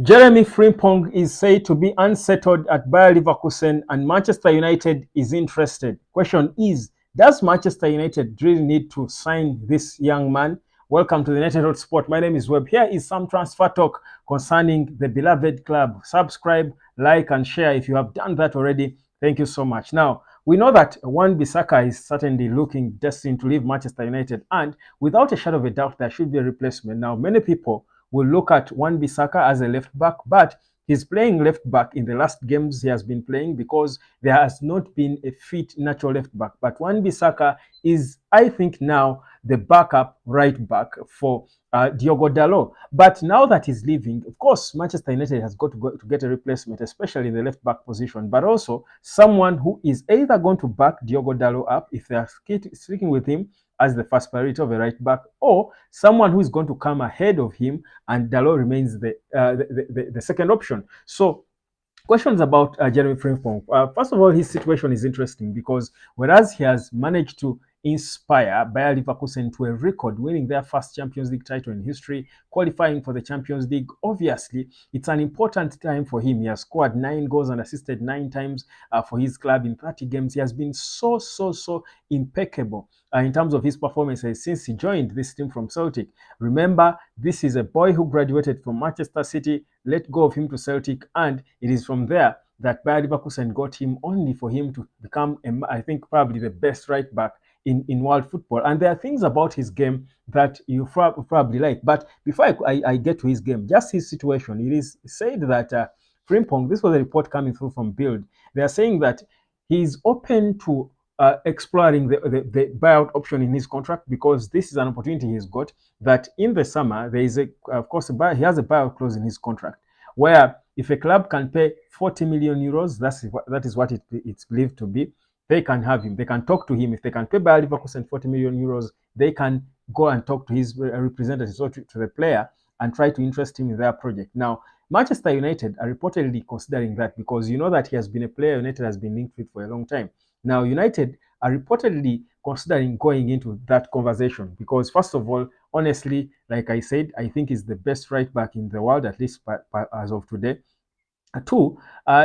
Jeremie Frimpong is said to be unsettled at Bayer Leverkusen and Manchester United is interested. Question is, does Manchester United really need to sign this young man? Welcome to the United Sport. My name is Webb. Here is some transfer talk concerning the beloved club. Subscribe, like, and share if you have done that already. Thank you so much. Now, we know that Wan-Bissaka is certainly looking destined to leave Manchester United, and without a shadow of a doubt, there should be a replacement. Now, many people will look at Wan-Bissaka as a left back, but he's playing left back in the last games he has been playing because there has not been a fit natural left back. But Wan-Bissaka is, I think, now the backup right back for Diogo Dalot. But now that he's leaving, of course, Manchester United has got to get a replacement, especially in the left back position, but also someone who is either going to back Diogo Dalot up if they are sticking with him as the first priority of a right back, or someone who is going to come ahead of him, and Dalot remains the second option. So questions about Jeremie Frimpong. First of all, his situation is interesting because whereas he has managed to inspire Bayer Leverkusen to a record, winning their first Champions League title in history, qualifying for the Champions League, obviously it's an important time for him. He has scored 9 goals and assisted 9 times for his club in 30 games. He has been so impeccable in terms of his performances since he joined this team from Celtic. Remember, this is a boy who graduated from Manchester City, let go of him to Celtic, and it is from there that Bayer Leverkusen got him, only for him to become, I think, probably the best right back in world football. And there are things about his game that you probably like. But before I get to his game, just his situation, it is said that Frimpong, this was a report coming through from Bild, they are saying that he's open to exploring the buyout option in his contract because this is an opportunity he's got, that in the summer there is of course he has a buyout clause in his contract where if a club can pay 40 million euros, that is what it's believed to be, they can have him. They can talk to him. If they can pay Bayer Leverkusen 40 million euros, they can go and talk to his representatives or to the player and try to interest him in their project. Now, Manchester United are reportedly considering that because you know that he has been a player United has been linked with for a long time. Now, United are reportedly considering going into that conversation because, first of all, honestly, like I said, I think he's the best right back in the world, at least as of today. Two,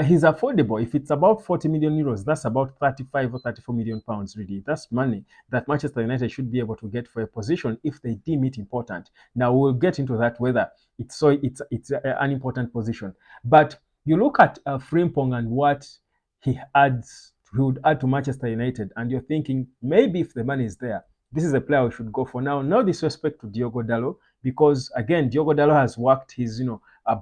he's affordable. If it's about 40 million euros, that's about 35 or 34 million pounds, really. That's money that Manchester United should be able to get for a position if they deem it important. Now, we'll get into that whether it's an important position. But you look at Frimpong and what he would add to Manchester United, and you're thinking maybe if the money is there, this is a player we should go for. Now, no disrespect to Diogo Dalot, because again, Diogo Dalot has worked his,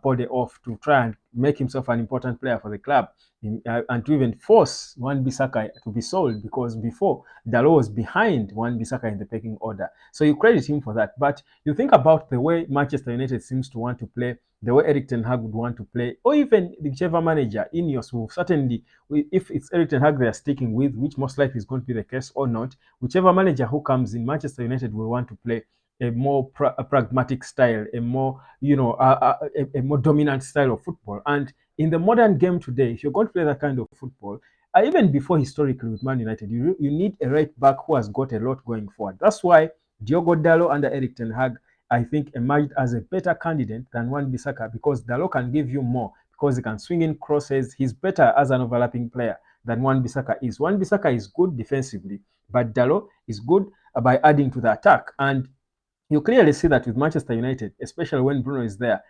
body off to try and make himself an important player for the club, and to even force Wan-Bissaka to be sold, because before Dalot was behind Wan-Bissaka in the pecking order. So you credit him for that. But you think about the way Manchester United seems to want to play, the way Erik ten Hag would want to play, or even whichever manager, Ineos, will certainly, if it's Erik ten Hag they are sticking with, which most likely is going to be the case or not, whichever manager who comes in, Manchester United will want to play a more pragmatic style, a more a more dominant style of football. And in the modern game today, if you're going to play that kind of football, even before historically with Man United, you need a right back who has got a lot going forward. That's why Diogo Dalot under Erik ten Hag, I think, emerged as a better candidate than Wan-Bissaka, because Dalot can give you more because he can swing in crosses. He's better as an overlapping player than Wan-Bissaka is. Wan-Bissaka is good defensively, but Dalot is good by adding to the attack. And you clearly see that with Manchester United, especially when Bruno is there,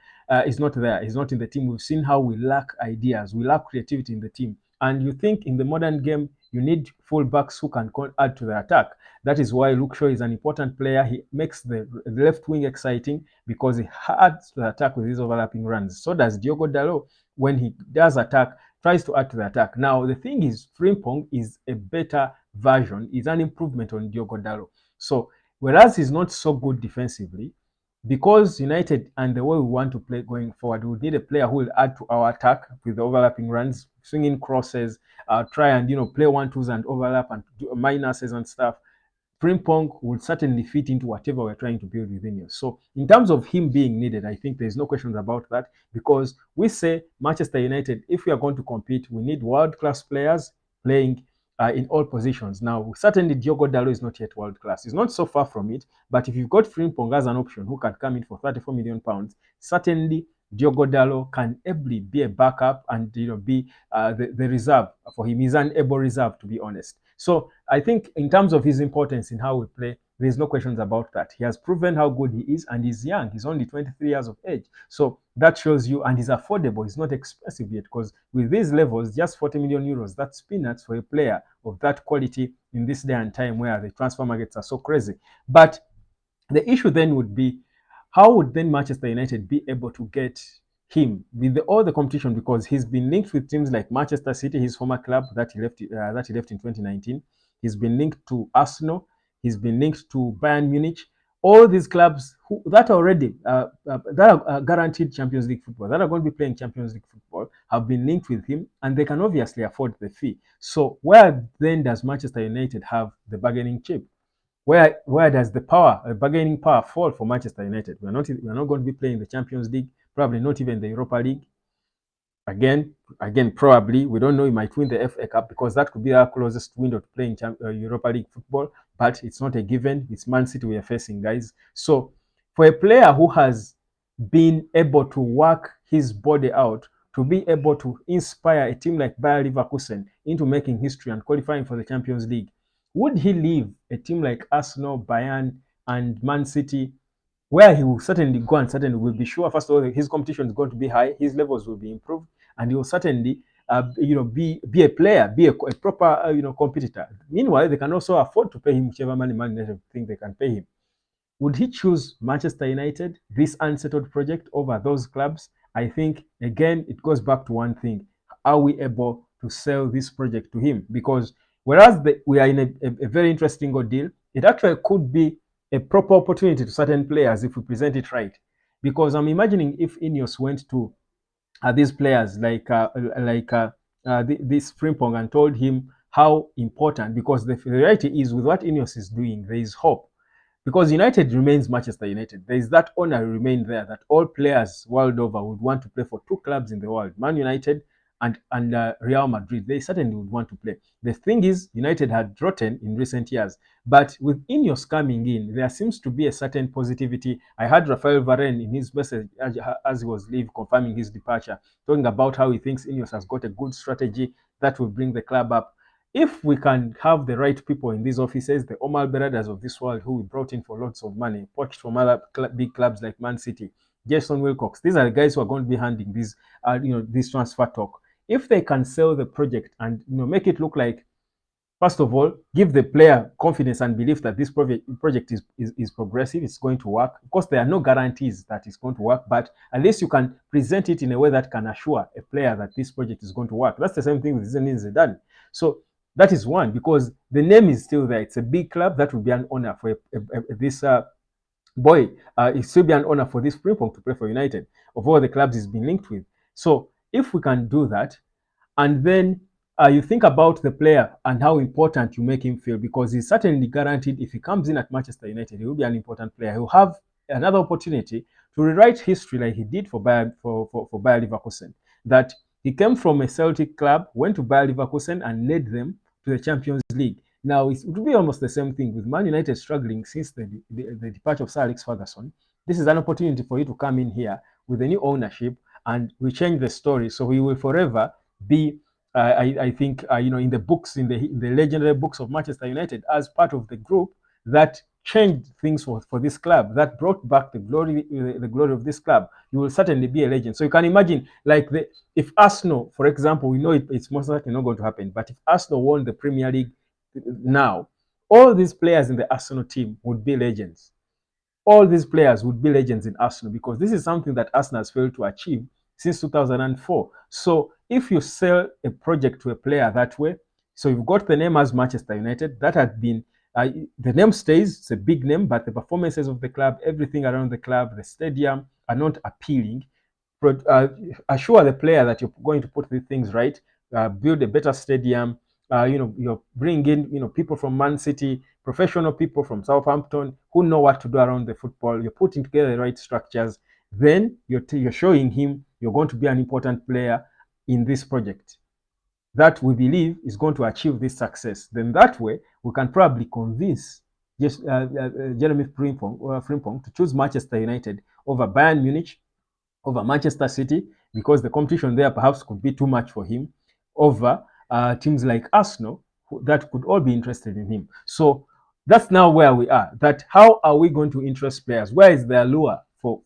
is not there, he's not in the team. We've seen how we lack ideas, we lack creativity in the team. And you think in the modern game, you need fullbacks who can add to the attack. That is why Luke Shaw is an important player. He makes the left wing exciting because he adds to the attack with his overlapping runs. So does Diogo Dalot. When he does attack, tries to add to the attack. Now, the thing is, Frimpong is a better version, is an improvement on Diogo Dalot. So whereas he's not so good defensively, because United and the way we want to play going forward, we need a player who will add to our attack with the overlapping runs, swinging crosses, try and play 1-2s and overlap and do minuses and stuff. Frimpong will certainly fit into whatever we're trying to build within you. So in terms of him being needed, I think there's no questions about that, because we say Manchester United, if we are going to compete, we need world-class players playing in all positions. Now, certainly Diogo Dalot is not yet world class. He's not so far from it, but if you've got Frimpong as an option who can come in for 34 million pounds, certainly Diogo Dalot can ably be a backup and be the reserve for him. He's an able reserve, to be honest. So I think in terms of his importance in how we play, there's no questions about that. He has proven how good he is, and he's young. He's only 23 years of age. So that shows you, and he's affordable. He's not expensive yet, because with these levels, just 40 million euros, that's peanuts for a player of that quality in this day and time where the transfer markets are so crazy. But the issue then would be, how would then Manchester United be able to get him with all the competition, because he's been linked with teams like Manchester City, his former club that he left in 2019. He's been linked to Arsenal. He's been linked to Bayern Munich. All these clubs that already that are guaranteed Champions League football, that are going to be playing Champions League football, have been linked with him, and they can obviously afford the fee. So where then does Manchester United have the bargaining chip? Where does the bargaining power fall for Manchester United? We're not going to be playing the Champions League, probably not even the Europa League. Again, probably we don't know. He might win the FA Cup, because that could be our closest window to playing Europa League football. But it's not a given. It's Man City we are facing, guys. So for a player who has been able to work his body out to be able to inspire a team like Bayer Leverkusen into making history and qualifying for the Champions League, would he leave a team like Arsenal, Bayern, and Man City, where he will certainly go and certainly will be sure, first of all, his competition is going to be high, his levels will be improved, and he will certainly be a player, be a proper competitor. Meanwhile, they can also afford to pay him whichever money Man United think they can pay him. Would he choose Manchester United, this unsettled project, over those clubs? I think, again, it goes back to one thing. Are we able to sell this project to him? Because whereas we are in a very interesting deal, it actually could be a proper opportunity to certain players if we present it right. Because I'm imagining if Ineos went to these players like this Frimpong and told him how important, because the reality is with what Ineos is doing, there is hope. Because United remains Manchester United. There is that honor remain there that all players world over would want to play for two clubs in the world, Man United and Real Madrid. They certainly would want to play. The thing is, United had rotten in recent years, but with Ineos coming in, there seems to be a certain positivity. I heard Rafael Varane in his message as he was leaving, confirming his departure, talking about how he thinks Ineos has got a good strategy that will bring the club up. If we can have the right people in these offices, the Omar Beradas of this world, who we brought in for lots of money, poached from other big clubs like Man City, Jason Wilcox, these are the guys who are going to be handling this transfer talk. If they can sell the project and make it look like, first of all, give the player confidence and belief that this project is progressive, it's going to work. Of course, there are no guarantees that it's going to work, but at least you can present it in a way that can assure a player that this project is going to work. That's the same thing with Zinedine Zidane. So that is one, because the name is still there. It's a big club. That would be an honor for this boy. It should be an honor for this Frimpong to play for United, of all the clubs he's been linked with. So if we can do that, and then you think about the player and how important you make him feel, because he's certainly guaranteed, if he comes in at Manchester United, he will be an important player. He'll have another opportunity to rewrite history like he did for Bayer Leverkusen. That he came from a Celtic club, went to Bayer Leverkusen and led them to the Champions League. Now, it would be almost the same thing with Man United struggling since the departure of Sir Alex Ferguson. This is an opportunity for you to come in here with a new ownership, and we change the story. So he will forever be, I think, in the books, in the legendary books of Manchester United, as part of the group that changed things for this club, that brought back the glory of this club. You will certainly be a legend. So you can imagine, like, if Arsenal, for example, we know it's most likely not going to happen, but if Arsenal won the Premier League now, all these players in the Arsenal team would be legends. All these players would be legends in Arsenal, because this is something that Arsenal has failed to achieve since 2004. So if you sell a project to a player that way, so you've got the name as Manchester United, that had been, the name stays, it's a big name, but the performances of the club, everything around the club, the stadium are not appealing. Assure the player that you're going to put these things right, build a better stadium, you're bringing in, people from Man City, professional people from Southampton who know what to do around the football. You're putting together the right structures. Then you're showing him you're going to be an important player in this project that we believe is going to achieve this success. Then that way we can probably convince Jeremie Frimpong to choose Manchester United over Bayern Munich, over Manchester City, because the competition there perhaps could be too much for him, over teams like Arsenal that could all be interested in him. So that's now where we are. That how are we going to interest players? Where is the allure for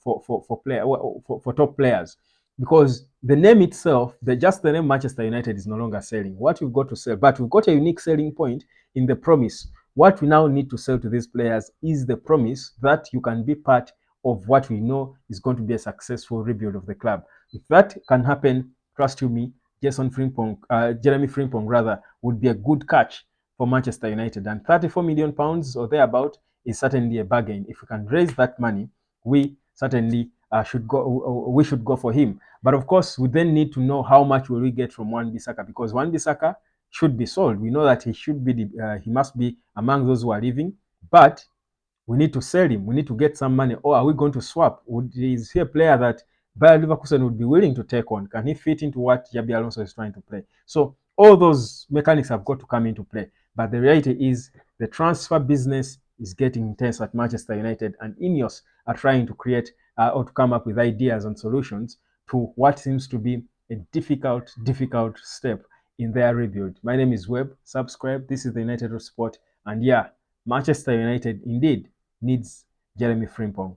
top players? Because the name itself, just the name Manchester United is no longer selling. What we've got to sell, but we've got a unique selling point in the promise. What we now need to sell to these players is the promise that you can be part of what we know is going to be a successful rebuild of the club. If that can happen, trust you me, Jeremie Frimpong rather, would be a good catch for Manchester United. And 34 million pounds or thereabout is certainly a bargain. If we can raise that money, we certainly should go. We should go for him. But of course, we then need to know how much will we get from Wan-Bissaka, because Wan-Bissaka should be sold. We know that he must be among those who are leaving, but we need to sell him. We need to get some money. Or are we going to swap? Is he a player that Bayer Leverkusen would be willing to take on? Can he fit into what Xabi Alonso is trying to play? So all those mechanics have got to come into play. But the reality is the transfer business is getting intense at Manchester United, and Ineos are trying to create or to come up with ideas and solutions to what seems to be a difficult step in their rebuild. My name is Webb. Subscribe. This is the United Sport. And yeah, Manchester United indeed needs Jeremie Frimpong.